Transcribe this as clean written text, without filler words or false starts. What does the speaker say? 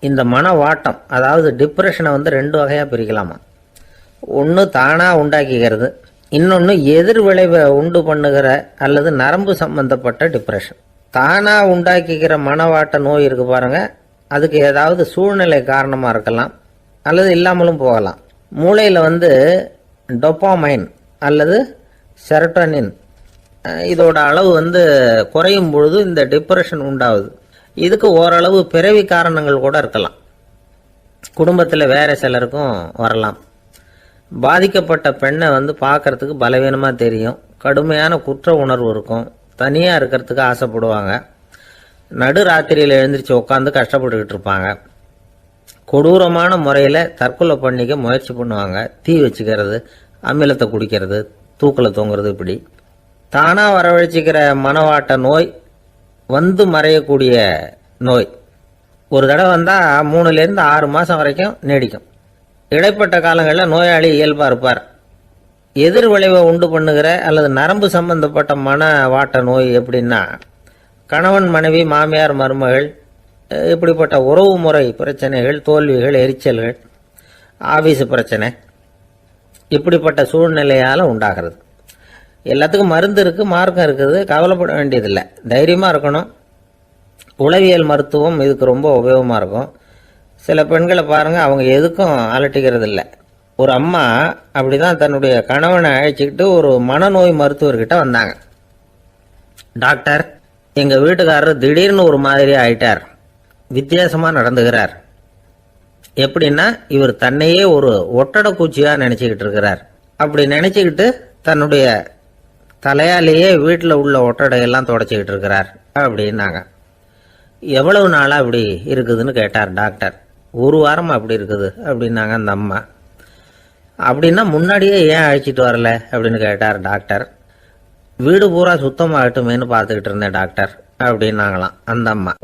இந்த மனவாட்டம் அதாவது டிப்ரெஷனை வந்து 2 வகையாக பிரிக்கலாமா. ஒன்று தானாக உண்டாக்கிக்கிறது, இன்னொன்று எதிர் விளைவை உண்டு பண்ணுகிற அல்லது நரம்பு சம்பந்தப்பட்ட டிப்ரெஷன். தானாக உண்டாக்கிக்கிற மனவாட்ட நோய் இருக்கு பாருங்க, அதுக்கு ஏதாவது சூழ்நிலை காரணமாக இருக்கலாம் அல்லது இல்லாமலும் போகலாம். மூளையில் வந்து டொப்பாமைன் அல்லது செரட்டோனின் இதோட அளவு வந்து குறையும் பொழுது இந்த டிப்ரெஷன் உண்டாகுது. இதுக்கு ஓரளவு பிறவி காரணங்கள் கூட இருக்கலாம், குடும்பத்தில் வேற சிலருக்கும் வரலாம். பாதிக்கப்பட்ட பெண்ணை வந்து பார்க்கறதுக்கு பலவீனமாக தெரியும், கடுமையான குற்ற உணர்வு இருக்கும், தனியாக இருக்கிறதுக்கு ஆசைப்படுவாங்க, நடு ராத்திரியில் எழுந்திரிச்சு உட்காந்து கஷ்டப்பட்டுக்கிட்டு இருப்பாங்க, கொடூரமான முறையில் தற்கொலை பண்ணிக்க முயற்சி பண்ணுவாங்க, தீ வச்சுக்கிறது, அமிலத்தை குடிக்கிறது, தூக்கில் தொங்குறது. இப்படி தானாக வரவழைச்சிக்கிற மனவாட்ட நோய் வந்து மறையக்கூடிய நோய். ஒரு தடவை வந்தால் 3லேருந்து 6 மாதம் வரைக்கும் நீடிக்கும். இடைப்பட்ட காலங்களில் நோயாளி இயல்பாக இருப்பார். எதிர் விளைவை உண்டு பண்ணுகிற அல்லது நரம்பு சம்பந்தப்பட்ட மனவாட்ட நோய் எப்படின்னா, கணவன் மனைவி மாமியார் மருமகள் இப்படிப்பட்ட உறவு முறை பிரச்சனைகள், தோல்விகள், எரிச்சல்கள், ஆபீஸ் பிரச்சனை, இப்படிப்பட்ட சூழ்நிலையால் உண்டாகிறது. எல்லாத்துக்கும் மருந்து இருக்குது, மார்க்கம் இருக்குது, கவலைப்பட வேண்டியதில்லை, தைரியமாக இருக்கணும். உளவியல் மருத்துவம் இதுக்கு ரொம்ப உபயோகமாக இருக்கும். சில பெண்களை பாருங்கள், அவங்க எதுக்கும் அலட்டிக்கிறது இல்லை. ஒரு அம்மா அப்படி தான் தன்னுடைய கணவனை அழைச்சிக்கிட்டு ஒரு மனநோய் மருத்துவர்கிட்ட வந்தாங்க. டாக்டர், எங்கள் வீட்டுக்காரர் திடீர்னு ஒரு மாதிரி ஆயிட்டார், வித்தியாசமாக நடந்துகிறார். எப்படின்னா, இவர் தன்னையே ஒரு ஒட்டடை பூச்சியாக நினச்சிக்கிட்டு இருக்கிறார். அப்படி நினச்சிக்கிட்டு தன்னுடைய தலையாலேயே வீட்டில் உள்ள ஒட்டடையெல்லாம் தொடச்சிக்கிட்டு இருக்கிறார் அப்படின்னாங்க. எவ்வளவு நாளாக அப்படி இருக்குதுன்னு கேட்டார் டாக்டர். 1 வாரமாக அப்படி இருக்குது அப்படின்னாங்க அந்த அம்மா. அப்படின்னா முன்னாடியே ஏன் அழைச்சிட்டு வரல அப்படின்னு கேட்டார் டாக்டர். வீடு பூரா சுத்தமாகட்டுமேனு பார்த்துக்கிட்டு இருந்தேன் டாக்டர் அப்படின்னாங்களாம் அந்த அம்மா.